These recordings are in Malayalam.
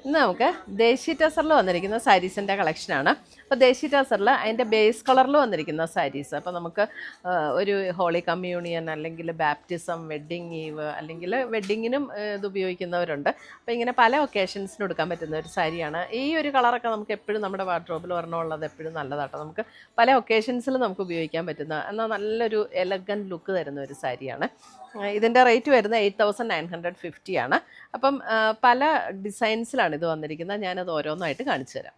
ഇന്ന് നമുക്ക് ദേശി ടസറിൽ വന്നിരിക്കുന്ന സാരീസിൻ്റെ കളക്ഷനാണ്. അപ്പോൾ ദേശി ടസറിൽ അതിൻ്റെ ബേസ് കളറിൽ വന്നിരിക്കുന്ന സാരീസ്. അപ്പോൾ നമുക്ക് ഒരു ഹോളി കമ്മ്യൂണിയൻ അല്ലെങ്കിൽ ബാപ്റ്റിസം, വെഡ്ഡിങ് ഈവ് അല്ലെങ്കിൽ വെഡ്ഡിങ്ങിനും ഇത് ഉപയോഗിക്കുന്നവരുണ്ട്. അപ്പോൾ ഇങ്ങനെ പല ഒക്കേഷൻസിനും എടുക്കാൻ പറ്റുന്ന ഒരു സാരിയാണ്. ഈ ഒരു കളറൊക്കെ നമുക്ക് എപ്പോഴും നമ്മുടെ വാർഡ്രോബിൽ ഒരെണ്ണമുള്ളത് എപ്പോഴും നല്ലതാട്ടോ. നമുക്ക് പല ഒക്കേഷൻസിലും നമുക്ക് ഉപയോഗിക്കാൻ പറ്റുന്ന എന്നാൽ നല്ലൊരു എലഗൻറ്റ് ലുക്ക് തരുന്ന ഒരു സാരിയാണ്. ഇതിൻ്റെ റേറ്റ് വരുന്നത് 8950 ആണ്. അപ്പം പല ഡിസൈൻസിലാണ് ഇത് വന്നിരിക്കുന്നത്. ഞാനത് ഓരോന്നായിട്ട് കാണിച്ചു തരാം.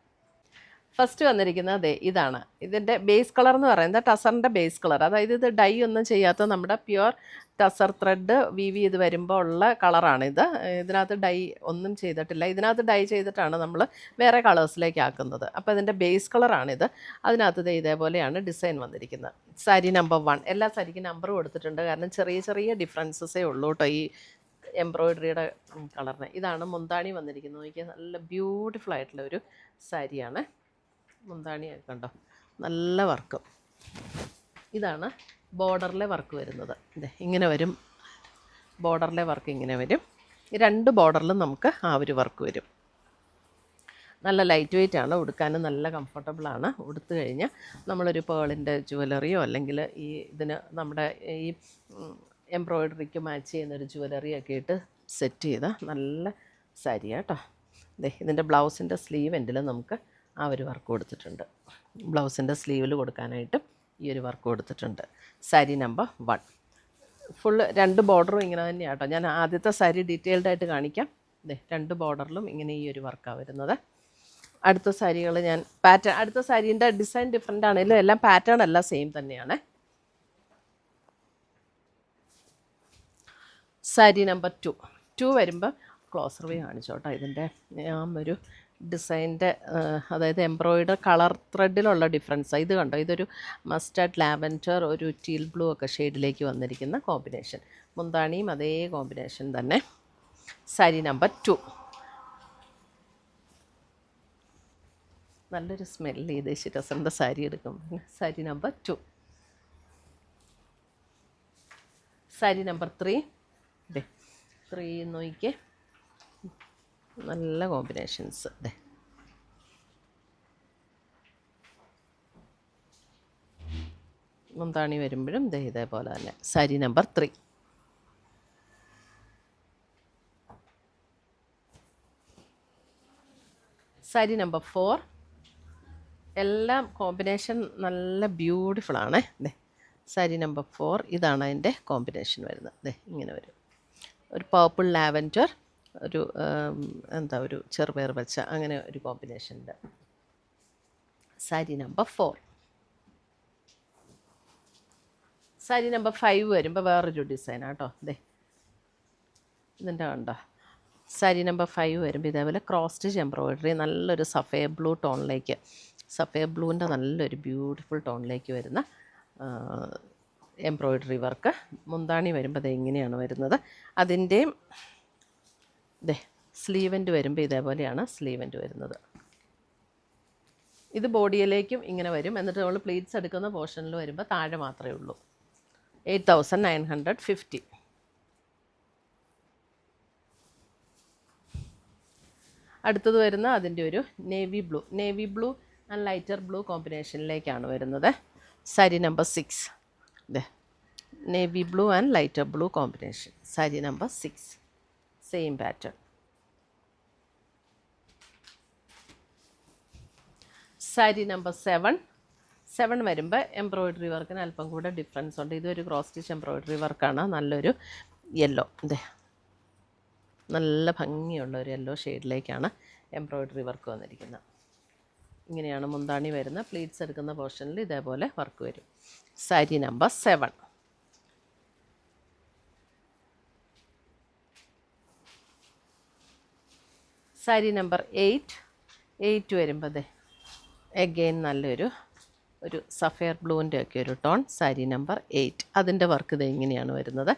ഫസ്റ്റ് വന്നിരിക്കുന്നത് ഇതാണ്. ഇതിൻ്റെ ബേസ് കളർ എന്ന് പറയുന്നത് ടസറിൻ്റെ ബേസ് കളർ, അതായത് ഇത് ഡൈ ഒന്നും ചെയ്യാത്ത നമ്മുടെ പ്യുവർ ടസർ ത്രെഡ് വീവ് ചെയ്ത് വരുമ്പോൾ ഉള്ള കളറാണിത്. ഇതിനകത്ത് ഡൈ ഒന്നും ചെയ്തിട്ടില്ല. ഇതിനകത്ത് ഡൈ ചെയ്തിട്ടാണ് നമ്മൾ വേറെ കളേഴ്സിലേക്ക് ആക്കുന്നത്. അപ്പോൾ ഇതിൻ്റെ ബേസ് കളറാണിത്. അതിനകത്ത് ഇതേപോലെയാണ് ഡിസൈൻ വന്നിരിക്കുന്നത്. സാരി നമ്പർ 1. എല്ലാ സാരിക്കും നമ്പർ കൊടുത്തിട്ടുണ്ട്, കാരണം ചെറിയ ചെറിയ ഡിഫറൻസസേ ഉള്ളൂ കേട്ടോ ഈ എംബ്രോയിഡറിയുടെ കളറിന്. ഇതാണ് മുന്താണി വന്നിരിക്കുന്നത്. നോക്കിയാൽ നല്ല ബ്യൂട്ടിഫുൾ ആയിട്ടുള്ള ഒരു സാരിയാണ്. മുന്താണിയൊക്കെ കണ്ടോ, നല്ല വർക്ക്. ഇതാണ് ബോർഡറിലെ വർക്ക് വരുന്നത്. ഇങ്ങനെ വരും, ബോർഡറിലെ വർക്ക് ഇങ്ങനെ വരും. ഈ രണ്ട് ബോർഡറിലും നമുക്ക് ആ ഒരു വർക്ക് വരും. നല്ല ലൈറ്റ് വെയ്റ്റ് ആണ്, ഉടുക്കാനും നല്ല കംഫർട്ടബിളാണ്. ഉടുത്തു കഴിഞ്ഞാൽ നമ്മളൊരു പേളിൻ്റെ ജുവലറിയോ അല്ലെങ്കിൽ ഈ ഇതിന് നമ്മുടെ ഈ എംബ്രോയിഡറിക്ക് മാച്ച് ചെയ്യുന്നൊരു ജുവലറിയൊക്കെ ഇട്ട് സെറ്റ് ചെയ്ത നല്ല സാരിയാണ് കേട്ടോ. ഇതിൻ്റെ ബ്ലൗസിൻ്റെ സ്ലീവ് എൻഡിൽ നമുക്ക് ആ ഒരു വർക്ക് കൊടുത്തിട്ടുണ്ട്. ബ്ലൗസിൻ്റെ സ്ലീവിൽ കൊടുക്കാനായിട്ട് ഈ ഒരു വർക്ക് കൊടുത്തിട്ടുണ്ട്. സാരി നമ്പർ 1. ഫുള്ള് രണ്ട് ബോർഡറും ഇങ്ങനെ തന്നെയാണ് കേട്ടോ. ഞാൻ ആദ്യത്തെ സാരി ഡീറ്റെയിൽഡായിട്ട് കാണിക്കാം. രണ്ട് ബോർഡറിലും ഇങ്ങനെ ഈ ഒരു വർക്കാണ് വരുന്നത്. അടുത്ത സാരികൾ ഞാൻ അടുത്ത സാരീൻ്റെ ഡിസൈൻ ഡിഫറെൻ്റ് ആണെങ്കിലും എല്ലാം പാറ്റേൺ എല്ലാം സെയിം തന്നെയാണ്. സാരി നമ്പർ 2 വരുമ്പോൾ ക്ലോസർ വ്യൂ കാണിച്ചോട്ടോ. ഇതിൻ്റെ ഒരു ഡിസൈൻ്റെ അതായത് എംബ്രോയിഡർ കളർ ത്രെഡിലുള്ള ഡിഫറൻസാണ്. ഇത് കണ്ടോ, ഇതൊരു മസ്റ്റാർഡ് ലാവൻഡർ ഒരു ടീൽ ബ്ലൂ ഒക്കെ ഷെയ്ഡിലേക്ക് വന്നിരിക്കുന്ന കോമ്പിനേഷൻ. മുന്താണിയും അതേ കോമ്പിനേഷൻ തന്നെ. സാരി നമ്പർ 2. നല്ലൊരു സ്മെല്ല് ഈ ദേശി ടസറിൻ്റെ സാരി എടുക്കും. സാരി നമ്പർ 2. സാരി നമ്പർ 3. 3 നോക്കിക്കേ, നല്ല കോമ്പിനേഷൻസ്. മുന്താണി വരുമ്പോഴും ഇതേപോലെ തന്നെ. സാരി നമ്പർ 3. സാരി നമ്പർ 4. എല്ലാം കോമ്പിനേഷൻ നല്ല ബ്യൂട്ടിഫുള്ളാണ്. സാരി നമ്പർ 4. ഇതാണ് അതിൻ്റെ കോമ്പിനേഷൻ വരുന്നത്. ഇങ്ങനെ വരും. ഒരു പർപ്പിൾ ലാവൻഡർ, ഒരു ഒരു ചെറുപയർ പച്ച, അങ്ങനെ ഒരു കോമ്പിനേഷനുണ്ട്. സാരി നമ്പർ 4. സാരി നമ്പർ 5 വരുമ്പോൾ വേറൊരു ഡിസൈനാണ് കേട്ടോ. ഇതിൻ്റെ കണ്ടോ. സാരി നമ്പർ 5 വരുമ്പോൾ ഇതേപോലെ ക്രോസ് സ്റ്റിച്ച് എംബ്രോയിഡറി, നല്ലൊരു സഫേർ ബ്ലൂ ടോണിലേക്ക്, സഫേർ ബ്ലൂവിൻ്റെ നല്ലൊരു ബ്യൂട്ടിഫുൾ ടോണിലേക്ക് വരുന്ന എംബ്രോയിഡറി വർക്ക്. മുന്താണി വരുമ്പോൾ ഇങ്ങനെയാണ് വരുന്നത്. അതിൻ്റെയും സ്ലീവൻ്റ് വരുമ്പോൾ ഇതേപോലെയാണ് സ്ലീവൻ്റ് വരുന്നത്. ഇത് ബോഡിയിലേക്കും ഇങ്ങനെ വരും. എന്നിട്ട് നമ്മൾ പ്ലീറ്റ്സ് എടുക്കുന്ന പോർഷനിൽ വരുമ്പോൾ താഴെ മാത്രമേ ഉള്ളൂ. 8950. അടുത്തത് വരുന്ന അതിൻ്റെ ഒരു navy blue and lighter blue കോമ്പിനേഷനിലേക്കാണ് വരുന്നത്. Sari number 6. Navy blue and lighter blue combination. Sari number 6. Same pattern. Sari number 7 വരുമ്പോൾ എംബ്രോയിഡറി വർക്കിന് അല്പം കൂടെ ഡിഫറൻസ് ഉണ്ട്. ഇതൊരു ക്രോസ് സ്റ്റിച്ച് എംബ്രോയിഡറി വർക്കാണ്. നല്ലൊരു യെല്ലോ, നല്ല ഭംഗിയുള്ള ഒരു യെല്ലോ ഷെയ്ഡിലേക്കാണ് എംബ്രോയിഡറി വർക്ക് വന്നിരിക്കുന്നത്. ഇങ്ങനെയാണ് മുന്താണി വരുന്നത്. പ്ലീറ്റ്സ് എടുക്കുന്ന പോർഷനിൽ ഇതേപോലെ വർക്ക് വരും. സാരി നമ്പർ 7. സാരി നമ്പർ 8 വരുമ്പോൾ എഗെയിൻ നല്ലൊരു സഫയർ ബ്ലൂവിൻ്റെ ഒക്കെ ഒരു ടോൺ. സാരി നമ്പർ 8. അതിൻ്റെ വർക്ക് ഇങ്ങനെയാണ് വരുന്നത്.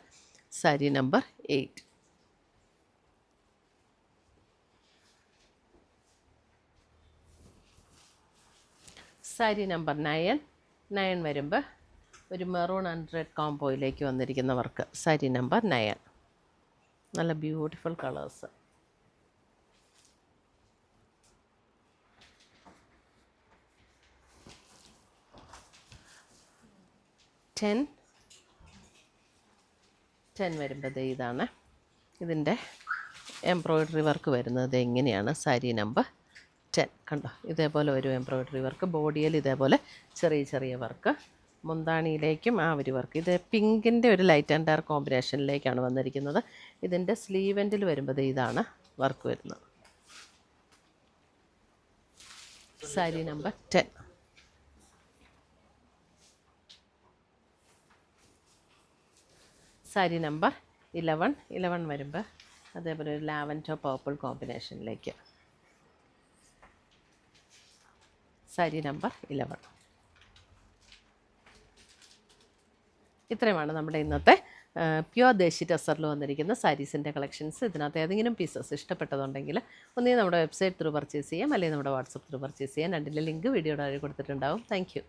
സാരി നമ്പർ 8. സാരി നമ്പർ 9 വരുമ്പോൾ ഒരു മെറൂൺ ആൻഡ് റെഡ് കോംബോയിലേക്ക് വന്നിരിക്കുന്ന വർക്ക്. സാരി നമ്പർ 9. നല്ല ബ്യൂട്ടിഫുൾ കളേഴ്സ്. 10 വരുമ്പോൾ ഇതാണ് ഇതിൻ്റെ എംബ്രോയ്ഡറി വർക്ക് വരുന്നത് എങ്ങനെയാണ്. സാരി നമ്പർ 10 കണ്ടോ, ഇതേപോലെ ഒരു എംബ്രോയ്ഡറി വർക്ക്. ബോഡിയിൽ ഇതേപോലെ ചെറിയ ചെറിയ വർക്ക്. മുന്താണിയിലേക്കും ആ ഒരു വർക്ക്. ഇത് പിങ്കിൻ്റെ ഒരു ലൈറ്റ് ആൻഡ് ഡാർക്ക് കോമ്പിനേഷനിലേക്കാണ് വന്നിരിക്കുന്നത്. ഇതിൻ്റെ സ്ലീവ് എൻഡിൽ വരുമ്പോൾ ഇതാണ് വർക്ക് വരുന്നത്. സാരി നമ്പർ 10. സാരി നമ്പർ 11 വരുമ്പോൾ അതേപോലെ ഒരു ലാവൻഡർ പർപ്പിൾ കോമ്പിനേഷനിലേക്ക്. സാരി നമ്പർ 11. ഇത്രയുമാണ് നമ്മുടെ ഇന്നത്തെ പ്യുവർ ദേശി ടസറിൽ വന്നിരിക്കുന്ന സാരീസിൻ്റെ കളക്ഷൻസ്. ഇതിനകത്ത് ഏതെങ്കിലും പീസസ് ഇഷ്ടപ്പെട്ടതുണ്ടെങ്കിൽ ഒന്നേ നമ്മുടെ വെബ്സൈറ്റ് ത്രൂ പർച്ചേസ് ചെയ്യാം, അല്ലെങ്കിൽ നമ്മുടെ വാട്സപ്പ് ത്രൂ പർച്ചേസ് ചെയ്യാം. രണ്ടിൻ്റെ ലിങ്ക് വീഡിയോയുടെ താഴെ കൊടുത്തിട്ടുണ്ടാവും. Thank U.